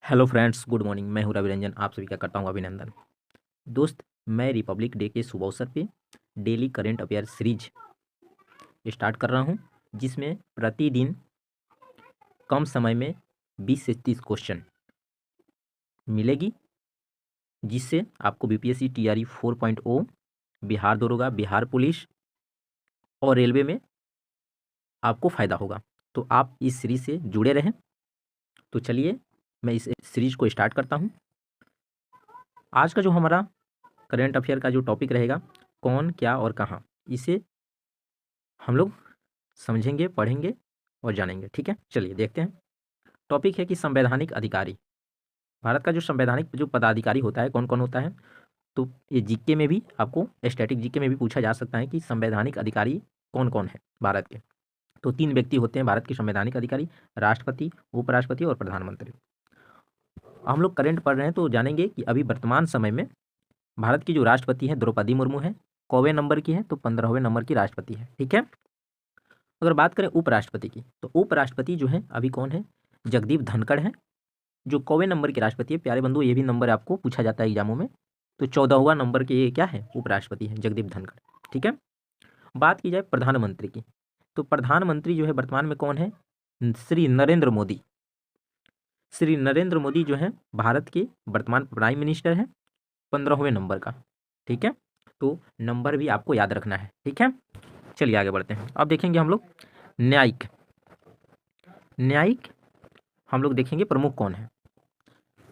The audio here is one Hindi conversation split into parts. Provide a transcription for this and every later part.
Hello friends, good morning. मैं हूं रवि रंजन, आप सभी का करता हूं अभिनंदन। दोस्त, मैं रिपब्लिक डे के शुभ अवसर पे daily current affair series start कर रहा हूं, जिसमें प्रतिदिन कम समय में 20 से 30 क्वेश्चन मिलेगी, जिससे आपको बीपीएससी टीआरई 4.0, बिहार दरोगा, बिहार पुलिस और रेलवे में आपको फ़ायदा होगा। तो आप इस सीरीज से जुड़े रहें। तो चलिए मैं इस सीरीज को स्टार्ट करता हूँ। आज का जो हमारा करंट अफेयर का जो टॉपिक रहेगा, कौन, क्या और कहाँ, इसे हम लोग समझेंगे, पढ़ेंगे और जानेंगे। ठीक है, चलिए देखते हैं। टॉपिक है कि संवैधानिक अधिकारी, भारत का जो संवैधानिक जो पदाधिकारी होता है कौन कौन होता है। तो ये जीके में भी आपको, स्टैटिक जीके में भी पूछा जा सकता है कि संवैधानिक अधिकारी कौन कौन है भारत के। तो 3 व्यक्ति होते हैं भारत के संवैधानिक अधिकारी: राष्ट्रपति, उपराष्ट्रपति और प्रधानमंत्री। हम लोग करंट पढ़ रहे हैं तो जानेंगे कि अभी वर्तमान समय में भारत की जो राष्ट्रपति है द्रौपदी मुर्मू है। कौवे नंबर की है? तो 15वें नंबर की राष्ट्रपति है। ठीक है। अगर बात करें उपराष्ट्रपति की, तो उपराष्ट्रपति जो है अभी कौन है? जगदीप धनखड़ है, जो कौवे नंबर के राष्ट्रपति है। प्यारे बंधु, ये भी नंबर आपको पूछा जाता है एग्जामों में। तो 14वां नंबर के ये क्या है? उपराष्ट्रपति है, जगदीप धनखड़। ठीक है। बात की जाए प्रधानमंत्री की, तो प्रधानमंत्री जो है वर्तमान में कौन है? श्री नरेंद्र मोदी। श्री नरेंद्र मोदी जो है भारत के वर्तमान प्राइम मिनिस्टर है, 15वें नंबर का। ठीक है। तो नंबर भी आपको याद रखना है। ठीक है, चलिए आगे बढ़ते हैं। अब देखेंगे हम लोग न्यायिक। न्यायिक हम लोग देखेंगे प्रमुख कौन है।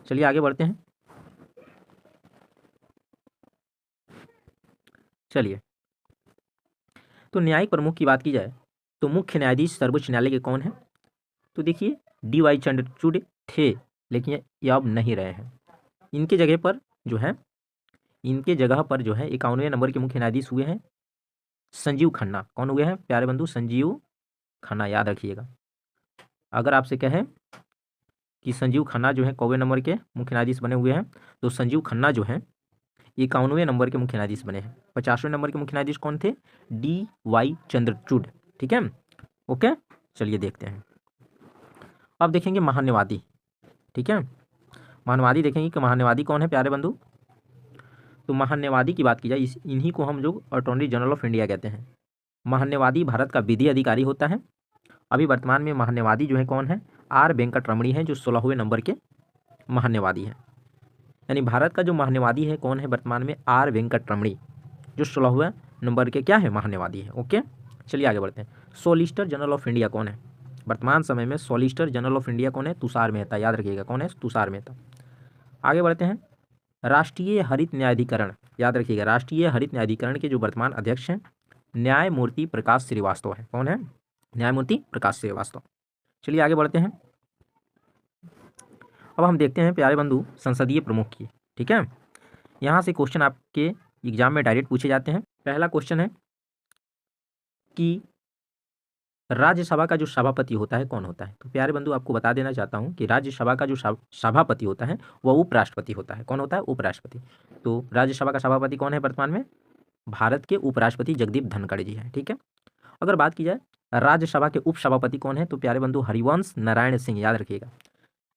चलिए आगे बढ़ते हैं। चलिए, तो न्यायिक प्रमुख की बात की जाए तो मुख्य न्यायाधीश सर्वोच्च न्यायालय के कौन है? तो देखिए, DY चंद्रचूड़ थे, लेकिन ये अब नहीं रहे हैं। इनके जगह पर जो है, इनके जगह पर जो है 51वें नंबर के मुख्य न्यायाधीश हुए हैं संजीव खन्ना। कौन हुए हैं प्यारे बंधु? संजीव खन्ना, याद रखिएगा। अगर आपसे कहें कि संजीव खन्ना जो है कौवे नंबर के मुख्य न्यायाधीश बने हुए हैं, तो संजीव खन्ना जो है 51वें नंबर के मुख्य न्यायाधीश बने हैं। 50वें नंबर के मुख्य न्यायाधीश कौन थे? DY चंद्रचूड़। ठीक है, ओके। चलिए देखते हैं। अब देखेंगे महान्यवादी। ठीक है, महान्यवादी देखेंगे कि महान्यवादी कौन है प्यारे बंधु। तो महान्यवादी की बात की जाए, इन्हीं को हम लोग अटॉर्नी जनरल ऑफ इंडिया कहते हैं। महान्यवादी भारत का विधि अधिकारी होता है। अभी वर्तमान में महान्यवादी जो है कौन है? R वेंकटरमणी है, जो 16वें नंबर के महान्यवादी है। यानी भारत का जो महान्यवादी है कौन है वर्तमान में? R वेंकटरमणी, जो 16वें नंबर के क्या है? महान्यवादी है। ओके, चलिए आगे बढ़ते हैं। सॉलिसिटर जनरल ऑफ इंडिया कौन है वर्तमान समय में? सॉलिसिटर जनरल ऑफ इंडिया कौन है? तुषार मेहता, याद रखिएगा कौन है? तुषार मेहता। आगे बढ़ते हैं। राष्ट्रीय हरित न्यायाधिकरण, याद रखिएगा, राष्ट्रीय हरित न्यायाधिकरण के जो वर्तमान अध्यक्ष हैं न्यायमूर्ति प्रकाश श्रीवास्तव है। कौन है? न्यायमूर्ति प्रकाश श्रीवास्तव। चलिए आगे बढ़ते हैं। अब हम देखते हैं प्यारे बंधु संसदीय प्रमुख की। ठीक है, यहाँ से क्वेश्चन आपके एग्जाम में डायरेक्ट पूछे जाते हैं। पहला क्वेश्चन है कि राज्यसभा का जो सभापति होता है कौन होता है? तो प्यारे बंधु आपको बता देना चाहता हूँ कि राज्यसभा का जो सभापति होता है वह उपराष्ट्रपति होता है। कौन होता है? उपराष्ट्रपति। तो राज्यसभा का सभापति कौन है वर्तमान में? भारत के उपराष्ट्रपति जगदीप धनखड़ जी हैं। ठीक है। अगर बात की जाए राज्यसभा के उपसभापति कौन है, तो प्यारे बंधु हरिवंश नारायण सिंह, याद रखिएगा।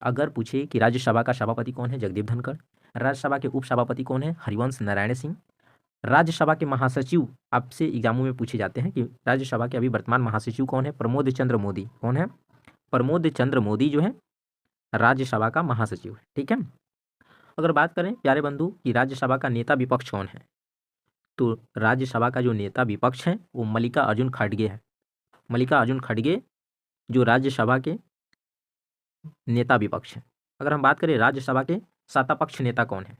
अगर पूछे कि राज्यसभा का सभापति कौन है? जगदीप धनखड़। राज्यसभा के उपसभापति कौन है? हरिवंश नारायण सिंह। राज्यसभा के महासचिव आपसे एग्जामों में पूछे जाते हैं कि राज्यसभा के अभी वर्तमान महासचिव कौन है? प्रमोद चंद्र मोदी। कौन है? प्रमोद चंद्र मोदी जो है राज्यसभा का महासचिव है। ठीक है। अगर बात करें प्यारे बंधु कि राज्यसभा का नेता विपक्ष कौन है, तो राज्यसभा का जो नेता विपक्ष है वो मल्लिकार्जुन खड़गे है। मल्लिकार्जुन खड़गे जो राज्यसभा के नेता विपक्ष है। अगर हम बात करें राज्यसभा के सत्तापक्ष नेता कौन है,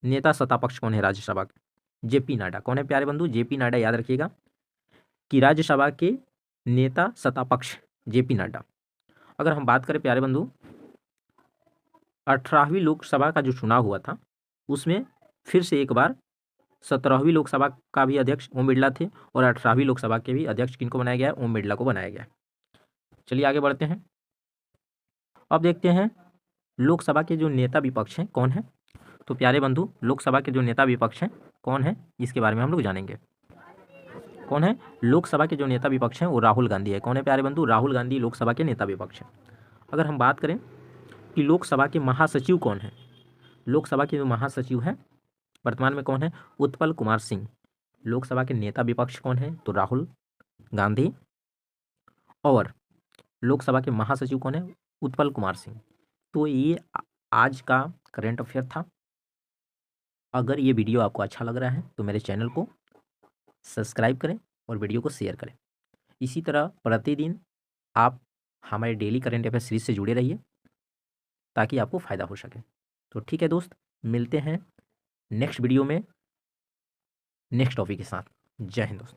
नेता सत्तापक्ष कौन है राज्यसभा के? JP नड्डा। कौन है प्यारे बंधु? JP नड्डा, याद रखिएगा कि राज्यसभा के नेता सत्तापक्ष JP नड्डा। अगर हम बात करें प्यारे बंधु 18वीं लोकसभा का जो चुनाव हुआ था उसमें फिर से एक बार 17वीं लोकसभा का भी अध्यक्ष ओम बिरला थे और 18वीं लोकसभा के भी अध्यक्ष किनको बनाया गया है? ओम बिरला को बनाया गया। चलिए आगे बढ़ते हैं। अब देखते हैं लोकसभा के जो नेता विपक्ष हैं कौन है। तो प्यारे बंधु लोकसभा के जो नेता विपक्ष हैं कौन है, इसके बारे में हम लोग जानेंगे। कौन है? लोकसभा के जो नेता विपक्ष हैं वो राहुल गांधी है। कौन है प्यारे बंधु? राहुल गांधी लोकसभा के नेता विपक्ष हैं। अगर हम बात करें कि लोकसभा के महासचिव कौन है। लोकसभा के जो महासचिव हैं वर्तमान में कौन है, उत्पल कुमार सिंह। लोकसभा के नेता विपक्ष कौन है, तो राहुल गांधी। और लोकसभा के महासचिव कौन है, उत्पल कुमार सिंह। तो ये आज का करंट अफेयर था। अगर ये वीडियो आपको अच्छा लग रहा है तो मेरे चैनल को सब्सक्राइब करें और वीडियो को शेयर करें। इसी तरह प्रतिदिन आप हमारे डेली करंट अफेयर सीरीज से जुड़े रहिए ताकि आपको फ़ायदा हो सके। तो ठीक है दोस्त, मिलते हैं नेक्स्ट वीडियो में नेक्स्ट टॉपिक के साथ। जय हिंद दोस्त।